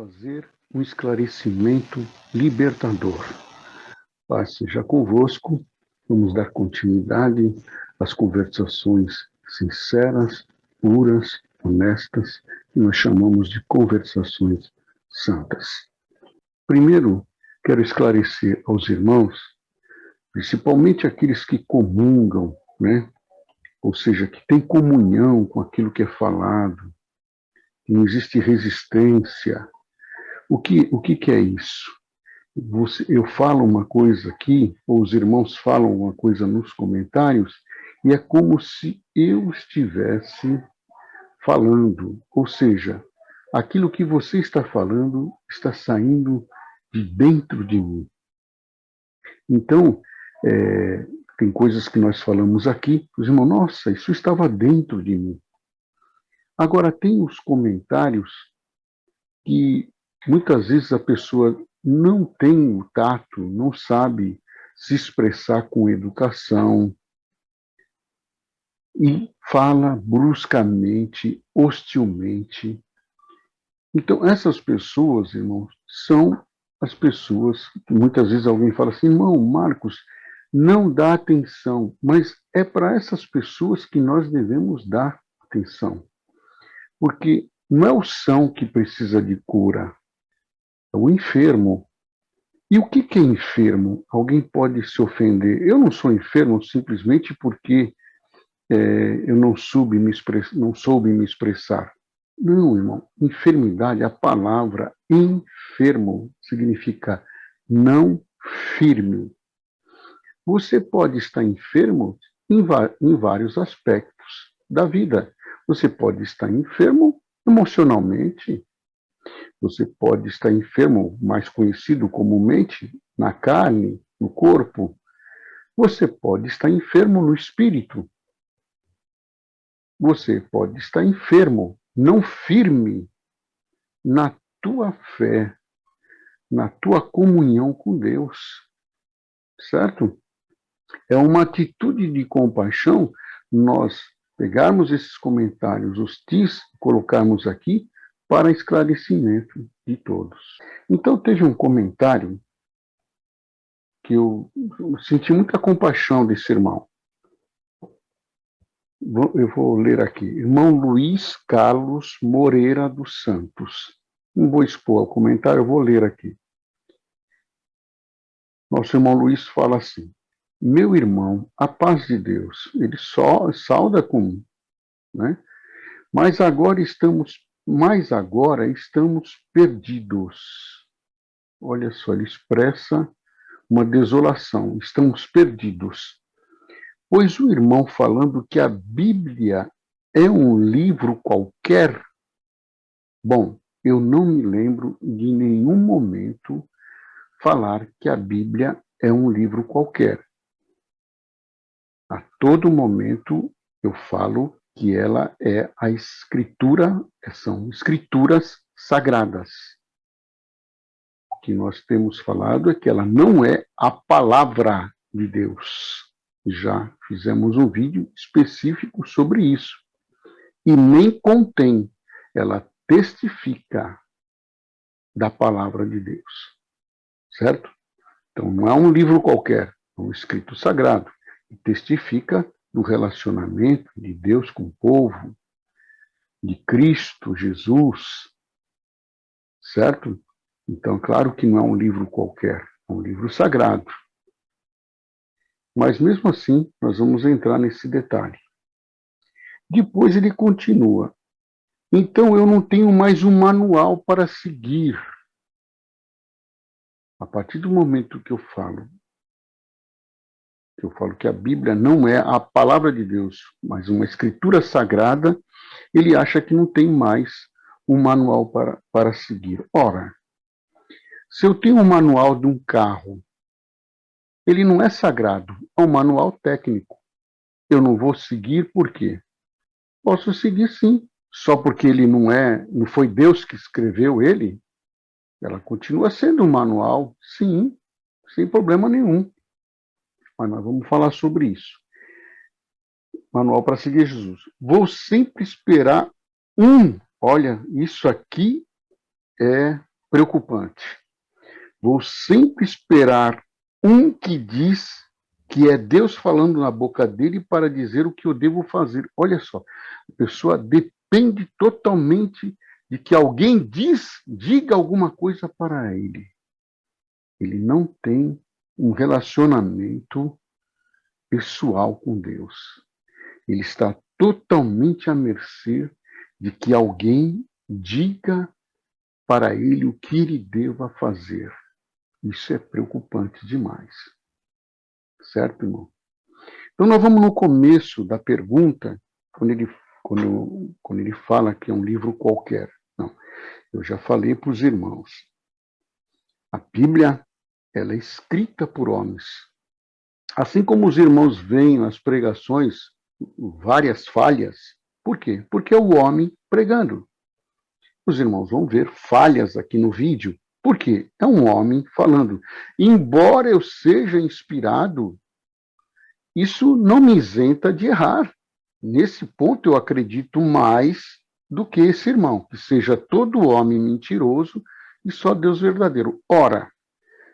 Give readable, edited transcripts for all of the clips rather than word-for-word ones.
fazer um esclarecimento libertador. Paz seja convosco, vamos dar continuidade às conversações sinceras, puras, honestas, que nós chamamos de conversações santas. Primeiro, quero esclarecer aos irmãos, principalmente aqueles que comungam, né? Ou seja, que têm comunhão com aquilo que é falado, que não existe resistência. O que é isso? Eu falo uma coisa aqui, ou os irmãos falam uma coisa nos comentários, e é como se eu estivesse falando. Ou seja, aquilo que você está falando está saindo de dentro de mim. Então, tem coisas que nós falamos aqui, os irmãos, nossa, isso estava dentro de mim. Agora, tem os comentários que muitas vezes a pessoa não tem o tato, não sabe se expressar com educação e fala bruscamente, hostilmente. Então, essas pessoas, irmãos, são as pessoas que muitas vezes alguém fala assim, irmão, Marcos, não dá atenção, mas é para essas pessoas que nós devemos dar atenção. Porque não é o são que precisa de cura, é o enfermo. E o que é enfermo? Alguém pode se ofender. Eu não sou enfermo simplesmente porque eu não soube me expressar. Não, irmão. Enfermidade, a palavra enfermo significa não firme. Você pode estar enfermo em vários aspectos da vida. Você pode estar enfermo emocionalmente, você pode estar enfermo, mais conhecido comumente, na carne, no corpo. Você pode estar enfermo no espírito. Você pode estar enfermo, não firme, na tua fé, na tua comunhão com Deus. Certo? É uma atitude de compaixão nós pegarmos esses comentários hostis, colocarmos aqui para esclarecimento de todos. Então, teve um comentário que eu senti muita compaixão desse irmão. Eu vou ler aqui. Irmão Luiz Carlos Moreira dos Santos. Não vou expor o comentário, eu vou ler aqui. Nosso irmão Luiz fala assim, meu irmão, a paz de Deus, ele só sauda com, né? Mas agora estamos perdidos. Olha só, ele expressa uma desolação, estamos perdidos. Pois o irmão falando que a Bíblia é um livro qualquer, bom, eu não me lembro de nenhum momento falar que a Bíblia é um livro qualquer. A todo momento eu falo que ela é a escritura, são escrituras sagradas. O que nós temos falado é que ela não é a palavra de Deus. Já fizemos um vídeo específico sobre isso. E nem contém, ela testifica da palavra de Deus. Certo? Então não é um livro qualquer, é um escrito sagrado. E testifica do relacionamento de Deus com o povo, de Cristo, Jesus. Certo? Então, claro que não é um livro qualquer, é um livro sagrado. Mas mesmo assim, nós vamos entrar nesse detalhe. Depois ele continua. Então eu não tenho mais um manual para seguir. A partir do momento que eu falo que a Bíblia não é a palavra de Deus, mas uma escritura sagrada, ele acha que não tem mais um manual para seguir. Ora, se eu tenho um manual de um carro, ele não é sagrado, é um manual técnico. Eu não vou seguir por quê? Posso seguir sim, só porque ele não foi Deus que escreveu ele, ela continua sendo um manual, sim, sem problema nenhum. Mas nós vamos falar sobre isso. Manual para seguir Jesus. Vou sempre esperar olha, isso aqui é preocupante. Vou sempre esperar um que diz que é Deus falando na boca dele para dizer o que eu devo fazer. Olha só, a pessoa depende totalmente de que alguém diga alguma coisa para ele. Ele não tem um relacionamento pessoal com Deus. Ele está totalmente à mercê de que alguém diga para ele o que ele deva fazer. Isso é preocupante demais. Certo, irmão? Então, nós vamos no começo da pergunta, quando ele fala que é um livro qualquer. Não, eu já falei para os irmãos. A Bíblia, ela é escrita por homens. Assim como os irmãos veem nas pregações várias falhas, por quê? Porque é o homem pregando. Os irmãos vão ver falhas aqui no vídeo, porque é um homem falando. Embora eu seja inspirado, isso não me isenta de errar. Nesse ponto, eu acredito mais do que esse irmão, que seja todo homem mentiroso e só Deus verdadeiro. Ora,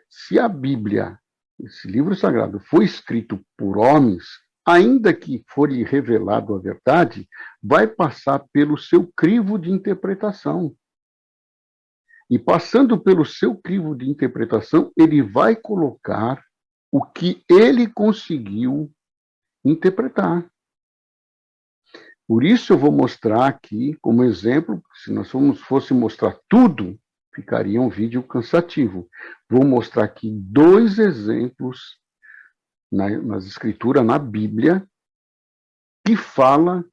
se a Bíblia, esse livro sagrado, foi escrito por homens, ainda que for lhe revelado a verdade, vai passar pelo seu crivo de interpretação. E passando pelo seu crivo de interpretação, ele vai colocar o que ele conseguiu interpretar. Por isso eu vou mostrar aqui como exemplo, se nós fosse mostrar tudo, ficaria um vídeo cansativo. Vou mostrar aqui 2 exemplos nas escrituras, na Bíblia, que fala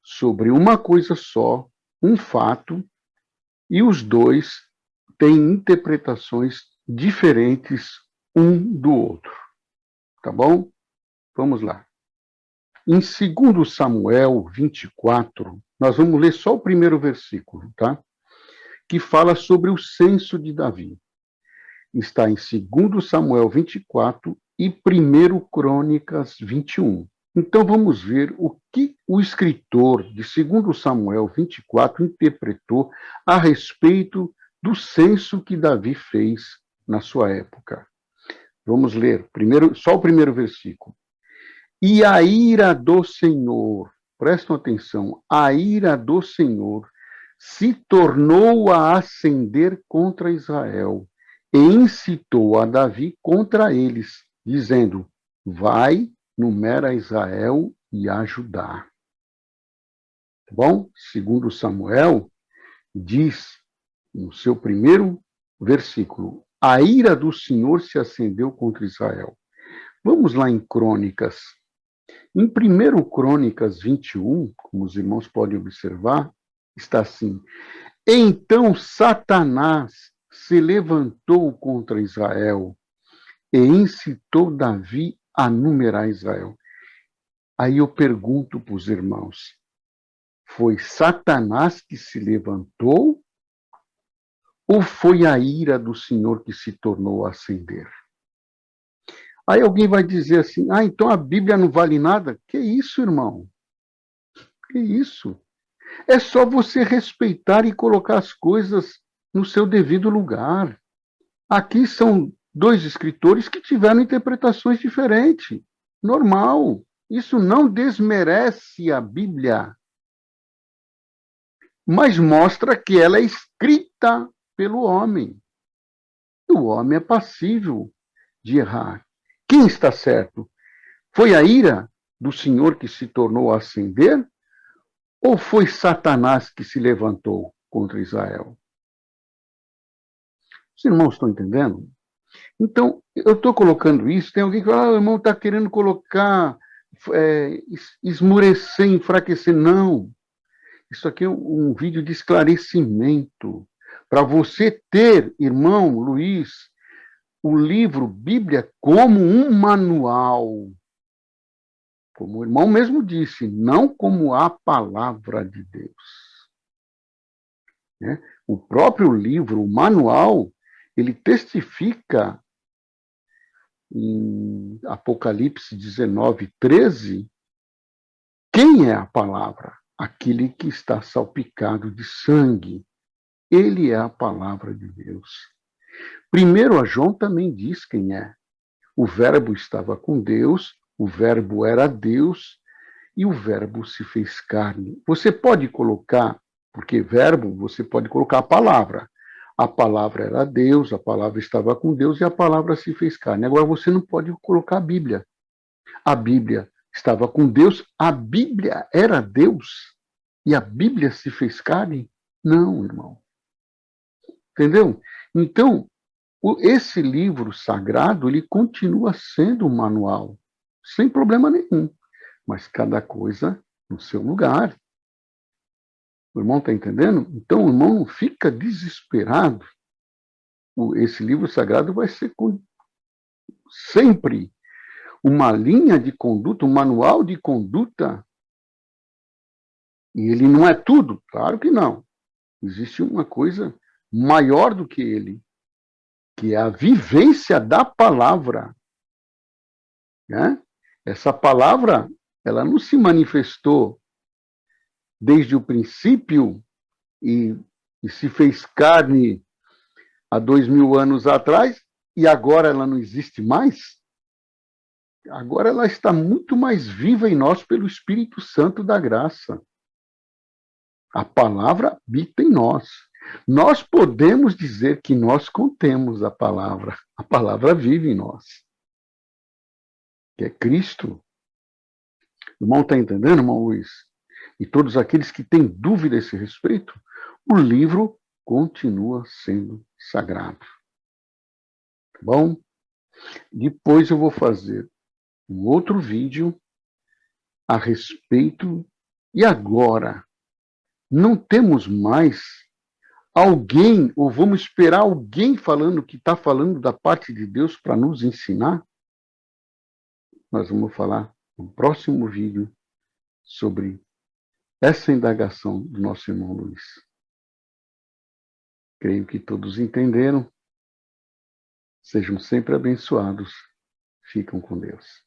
sobre uma coisa só, um fato, e os 2 têm interpretações diferentes um do outro. Tá bom? Vamos lá. Em 2 Samuel 24, nós vamos ler só o primeiro versículo, tá? Que fala sobre o censo de Davi. Está em 2 Samuel 24 e 1 Crônicas 21. Então vamos ver o que o escritor de 2 Samuel 24 interpretou a respeito do censo que Davi fez na sua época. Vamos ler só o primeiro versículo. E a ira do Senhor, prestam atenção, a ira do Senhor se tornou a acender contra Israel e incitou a Davi contra eles, dizendo: vai, numera Israel e a Judá. Tá bom? Segundo Samuel, diz no seu primeiro versículo, a ira do Senhor se acendeu contra Israel. Vamos lá em Crônicas. Em 1 Crônicas 21, como os irmãos podem observar, está assim: então Satanás se levantou contra Israel e incitou Davi a numerar Israel. Aí eu pergunto para os irmãos, foi Satanás que se levantou ou foi a ira do Senhor que se tornou a acender? Aí alguém vai dizer assim, então a Bíblia não vale nada? Que isso, irmão? Que isso? É só você respeitar e colocar as coisas no seu devido lugar. Aqui são 2 escritores que tiveram interpretações diferentes. Normal. Isso não desmerece a Bíblia, mas mostra que ela é escrita pelo homem. E o homem é passível de errar. Quem está certo? Foi a ira do Senhor que se tornou a acender? Ou foi Satanás que se levantou contra Israel? Os irmãos estão entendendo? Então, eu estou colocando isso, tem alguém que fala, o irmão está querendo colocar, esmurecer, enfraquecer. Não. Isso aqui é um vídeo de esclarecimento. Para você ter, irmão Luiz, o livro Bíblia como um manual. Como o irmão mesmo disse, não como a palavra de Deus. Né? O próprio livro, o manual, ele testifica em Apocalipse 19, 13, quem é a palavra? Aquele que está salpicado de sangue. Ele é a palavra de Deus. Primeiro a João também diz quem é. O verbo estava com Deus, o verbo era Deus, e o verbo se fez carne. Você pode colocar, porque verbo, você pode colocar a palavra. A palavra era Deus, a palavra estava com Deus e a palavra se fez carne. Agora você não pode colocar a Bíblia. A Bíblia estava com Deus, a Bíblia era Deus e a Bíblia se fez carne? Não, irmão. Entendeu? Então, esse livro sagrado, ele continua sendo um manual, sem problema nenhum, mas cada coisa no seu lugar. O irmão está entendendo? Então, o irmão não fica desesperado. Esse livro sagrado vai ser sempre uma linha de conduta, um manual de conduta. E ele não é tudo, claro que não. Existe uma coisa maior do que ele, que é a vivência da palavra. Né? Essa palavra, ela não se manifestou desde o princípio e se fez carne há 2000 anos atrás e agora ela não existe mais. Agora ela está muito mais viva em nós pelo Espírito Santo da graça. A palavra habita em nós. Nós podemos dizer que nós contemos a palavra. A palavra vive em nós. Que é Cristo. O irmão está entendendo, irmão Luiz? E todos aqueles que têm dúvida a esse respeito, o livro continua sendo sagrado. Tá bom? Depois eu vou fazer um outro vídeo a respeito. E agora? Não temos mais alguém, ou vamos esperar alguém falando que está falando da parte de Deus para nos ensinar? Nós vamos falar no próximo vídeo sobre essa indagação do nosso irmão Luiz. Creio que todos entenderam. Sejam sempre abençoados. Ficam com Deus.